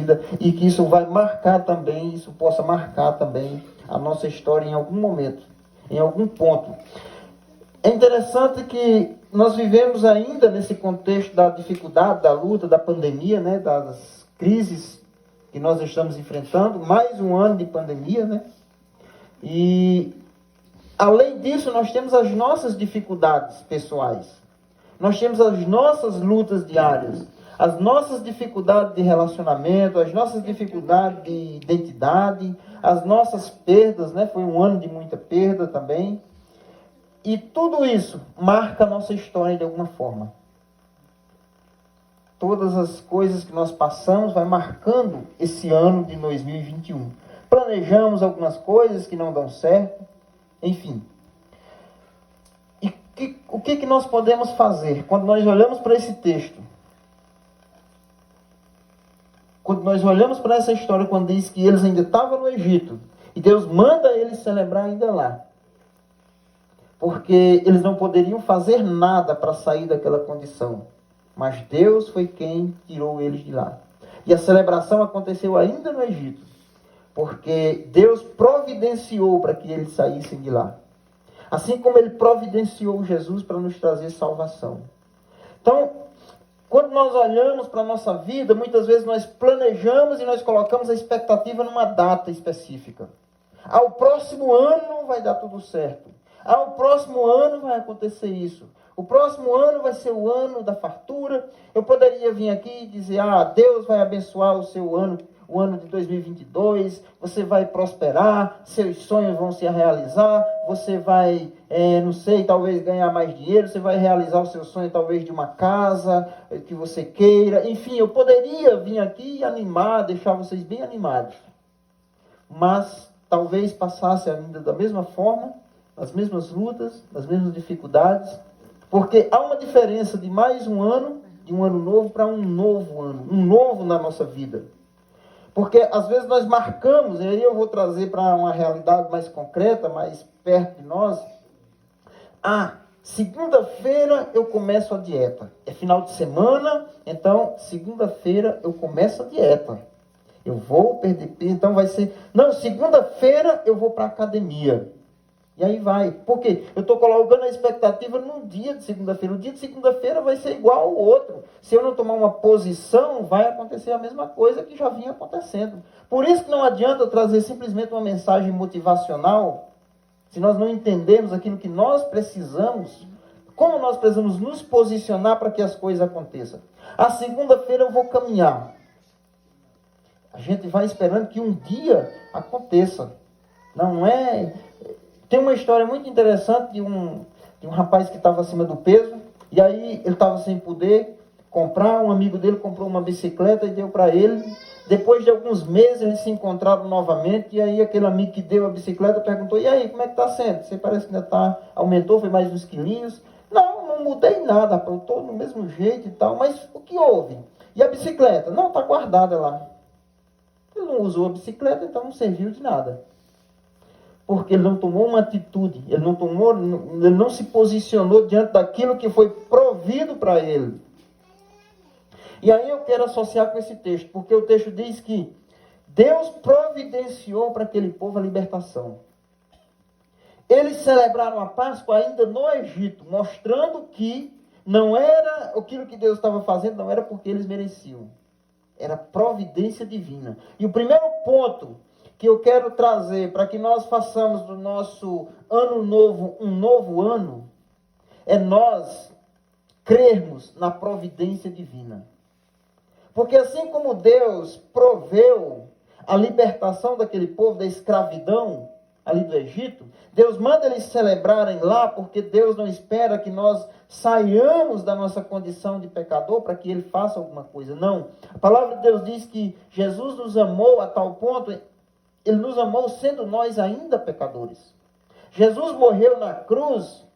vida e que isso vai marcar também, isso possa marcar também a nossa história em algum momento, em algum ponto. É interessante que nós vivemos ainda nesse contexto da dificuldade, da luta, da pandemia, né, das crises que nós estamos enfrentando, mais um ano de pandemia, né? E além disso, nós temos as nossas dificuldades pessoais. Nós temos as nossas lutas diárias, as nossas dificuldades de relacionamento, as nossas dificuldades de identidade, as nossas perdas, né? Foi um ano de muita perda também. E tudo isso marca a nossa história de alguma forma. Todas as coisas que nós passamos vai marcando esse ano de 2021. Planejamos algumas coisas que não dão certo, enfim. E o que nós podemos fazer quando nós olhamos para esse texto? Quando nós olhamos para essa história, quando diz que eles ainda estavam no Egito, e Deus manda eles celebrar ainda lá. Porque eles não poderiam fazer nada para sair daquela condição. Mas Deus foi quem tirou eles de lá. E a celebração aconteceu ainda no Egito. Porque Deus providenciou para que eles saíssem de lá. Assim como Ele providenciou Jesus para nos trazer salvação. Então, quando nós olhamos para a nossa vida, muitas vezes nós planejamos e nós colocamos a expectativa numa data específica. Ao próximo ano vai dar tudo certo. O próximo ano vai acontecer isso. O próximo ano vai ser o ano da fartura. Eu poderia vir aqui e dizer, Deus vai abençoar o seu ano, o ano de 2022. Você vai prosperar, seus sonhos vão se realizar. Você vai, não sei, talvez ganhar mais dinheiro. Você vai realizar o seu sonho, talvez, de uma casa que você queira. Enfim, eu poderia vir aqui e animar, deixar vocês bem animados. Mas talvez passasse ainda da mesma forma, as mesmas lutas, as mesmas dificuldades, porque há uma diferença de mais um ano, de um ano novo para um novo ano, um novo na nossa vida. Porque às vezes nós marcamos, e aí eu vou trazer para uma realidade mais concreta, mais perto de nós. Segunda-feira eu começo a dieta. É final de semana, então segunda-feira eu começo a dieta. Eu vou perder peso, então vai ser... Não, segunda-feira eu vou para a academia. E aí vai. Por quê? Eu estou colocando a expectativa num dia de segunda-feira. O dia de segunda-feira vai ser igual ao outro. Se eu não tomar uma posição, vai acontecer a mesma coisa que já vinha acontecendo. Por isso que não adianta eu trazer simplesmente uma mensagem motivacional, se nós não entendemos aquilo que nós precisamos, como nós precisamos nos posicionar para que as coisas aconteçam. A segunda-feira eu vou caminhar. A gente vai esperando que um dia aconteça. Não é... Tem uma história muito interessante de um rapaz que estava acima do peso, e aí ele estava sem poder comprar, um amigo dele comprou uma bicicleta e deu para ele. Depois de alguns meses eles se encontraram novamente, e aí aquele amigo que deu a bicicleta perguntou, e aí, como é que está sendo? Você parece que ainda aumentou, foi mais uns quilinhos. Não mudei nada, eu estou no mesmo jeito e tal, mas o que houve? E a bicicleta? Não, está guardada lá. Ele não usou a bicicleta, então não serviu de nada. Porque ele não tomou uma atitude, ele não se posicionou diante daquilo que foi provido para ele. E aí eu quero associar com esse texto, porque o texto diz que Deus providenciou para aquele povo a libertação. Eles celebraram a Páscoa ainda no Egito, mostrando que não era aquilo que Deus estava fazendo, não era porque eles mereciam. Era providência divina. E o primeiro ponto que eu quero trazer para que nós façamos do nosso ano novo um novo ano, é nós crermos na providência divina. Porque assim como Deus proveu a libertação daquele povo da escravidão ali do Egito, Deus manda eles celebrarem lá, porque Deus não espera que nós saiamos da nossa condição de pecador para que Ele faça alguma coisa. Não. A palavra de Deus diz que Jesus nos amou a tal ponto... Ele nos amou sendo nós ainda pecadores. Jesus morreu na cruz,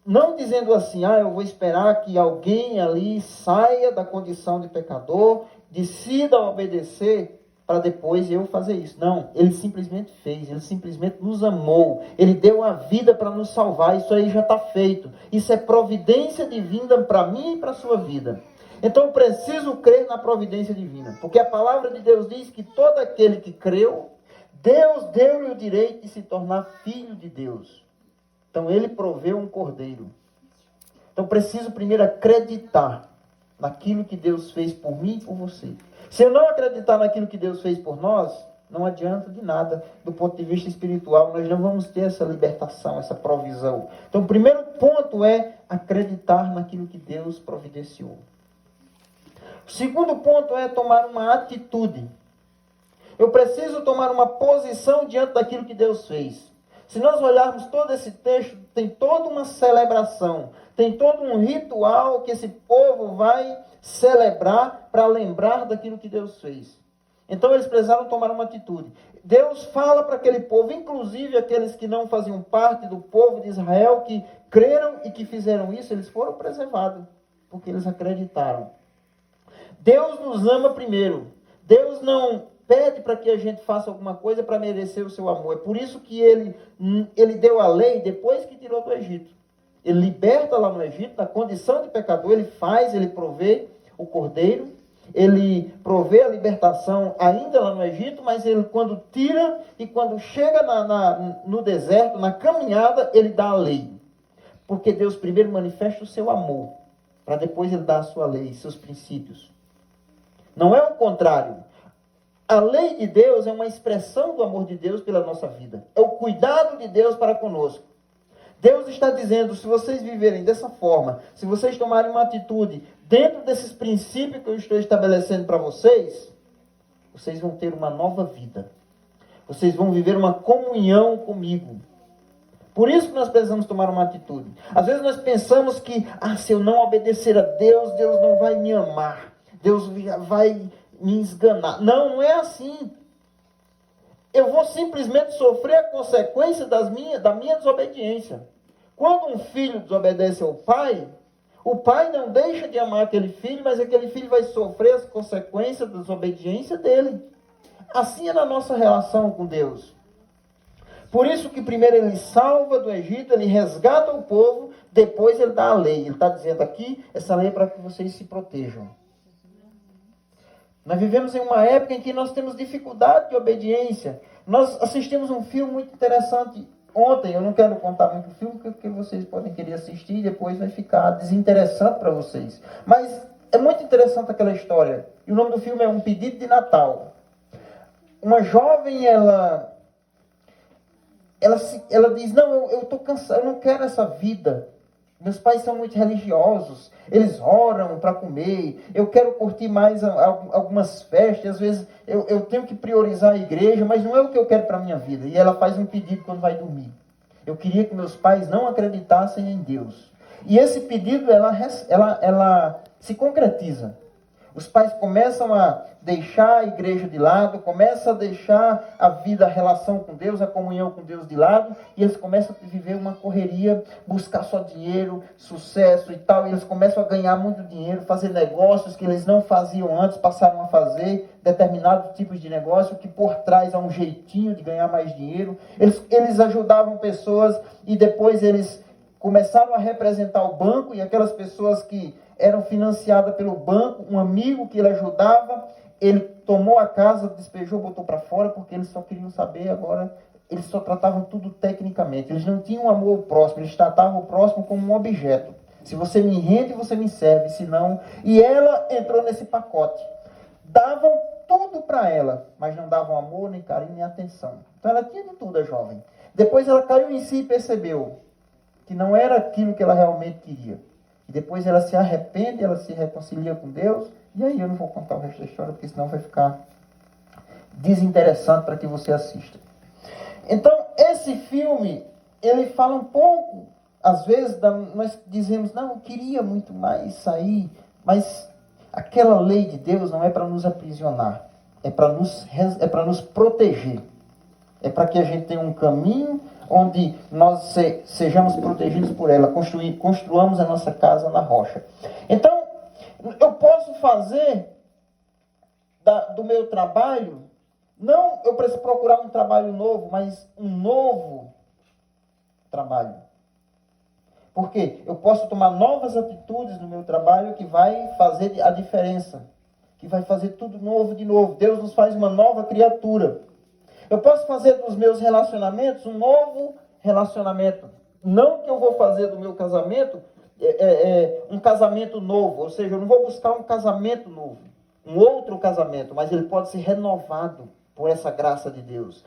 não dizendo assim, eu vou esperar que alguém ali saia da condição de pecador, decida obedecer, para depois eu fazer isso. Não, Ele simplesmente fez, Ele simplesmente nos amou. Ele deu a vida para nos salvar, isso aí já está feito. Isso é providência divina para mim e para a sua vida. Então eu preciso crer na providência divina. Porque a palavra de Deus diz que todo aquele que creu, Deus deu-lhe o direito de se tornar filho de Deus. Então ele proveu um cordeiro. Então preciso primeiro acreditar naquilo que Deus fez por mim e por você. Se eu não acreditar naquilo que Deus fez por nós, não adianta de nada do ponto de vista espiritual. Nós não vamos ter essa libertação, essa provisão. Então o primeiro ponto é acreditar naquilo que Deus providenciou. O segundo ponto é tomar uma atitude. Eu preciso tomar uma posição diante daquilo que Deus fez. Se nós olharmos todo esse texto, tem toda uma celebração, tem todo um ritual que esse povo vai celebrar para lembrar daquilo que Deus fez. Então eles precisaram tomar uma atitude. Deus fala para aquele povo, inclusive aqueles que não faziam parte do povo de Israel, que creram e que fizeram isso, eles foram preservados, porque eles acreditaram. Deus nos ama primeiro. Deus não pede para que a gente faça alguma coisa para merecer o seu amor. É por isso que ele deu a lei depois que tirou do Egito. Ele liberta lá no Egito, na condição de pecador, ele provê o cordeiro, ele provê a libertação ainda lá no Egito, mas ele quando tira e quando chega no deserto, na caminhada, ele dá a lei. Porque Deus primeiro manifesta o seu amor, para depois ele dar a sua lei, seus princípios. Não é o contrário. A lei de Deus é uma expressão do amor de Deus pela nossa vida. É o cuidado de Deus para conosco. Deus está dizendo, se vocês viverem dessa forma, se vocês tomarem uma atitude dentro desses princípios que eu estou estabelecendo para vocês, vocês vão ter uma nova vida. Vocês vão viver uma comunhão comigo. Por isso que nós precisamos tomar uma atitude. Às vezes nós pensamos que, se eu não obedecer a Deus, Deus não vai me amar. Deus vai me esganar. Não, não é assim. Eu vou simplesmente sofrer a consequência da minha desobediência. Quando um filho desobedece ao pai, o pai não deixa de amar aquele filho, mas aquele filho vai sofrer as consequências da desobediência dele. Assim é na nossa relação com Deus. Por isso que primeiro ele salva do Egito, ele resgata o povo, depois ele dá a lei. Ele está dizendo aqui, essa lei é para que vocês se protejam. Nós vivemos em uma época em que nós temos dificuldade de obediência. Nós assistimos um filme muito interessante ontem. Eu não quero contar muito o filme, porque vocês podem querer assistir e depois vai ficar desinteressante para vocês. Mas é muito interessante aquela história. E o nome do filme é Um Pedido de Natal. Uma jovem, ela diz, não, eu estou cansada, eu não quero essa vida. Meus pais são muito religiosos, eles oram para comer, eu quero curtir mais algumas festas, às vezes eu tenho que priorizar a igreja, mas não é o que eu quero para a minha vida. E ela faz um pedido quando vai dormir. Eu queria que meus pais não acreditassem em Deus. E esse pedido, ela se concretiza. Os pais começam a deixar a igreja de lado, começam a deixar a vida, a relação com Deus, a comunhão com Deus de lado, e eles começam a viver uma correria, buscar só dinheiro, sucesso e tal, e eles começam a ganhar muito dinheiro, fazer negócios que eles não faziam antes, passaram a fazer determinados tipos de negócio, que por trás há um jeitinho de ganhar mais dinheiro. Eles ajudavam pessoas e depois eles começaram a representar o banco, e aquelas pessoas que eram financiadas pelo banco, um amigo que ele ajudava, ele tomou a casa, despejou, botou para fora, porque eles só queriam saber agora, eles só tratavam tudo tecnicamente, eles não tinham amor ao próximo, eles tratavam o próximo como um objeto. Se você me rende, você me serve, se não... E ela entrou nesse pacote. Davam tudo para ela, mas não davam amor, nem carinho, nem atenção. Então ela tinha de tudo, a jovem. Depois ela caiu em si e percebeu que não era aquilo que ela realmente queria. E depois ela se arrepende, ela se reconcilia com Deus. E aí eu não vou contar o resto da história, porque senão vai ficar desinteressante para que você assista. Então, esse filme, ele fala um pouco, às vezes, nós dizemos, não, eu queria muito mais sair, mas aquela lei de Deus não é para nos aprisionar, é para nos proteger. É para que a gente tenha um caminho onde nós sejamos protegidos por ela, construamos a nossa casa na rocha. Então, eu posso fazer do meu trabalho, não eu preciso procurar um trabalho novo, mas um novo trabalho. Por quê? Eu posso tomar novas atitudes no meu trabalho que vai fazer a diferença. Que vai fazer tudo novo de novo. Deus nos faz uma nova criatura. Eu posso fazer dos meus relacionamentos um novo relacionamento. Não que eu vou fazer do meu casamento um casamento novo. Ou seja, eu não vou buscar um casamento novo. Um outro casamento. Mas ele pode ser renovado por essa graça de Deus.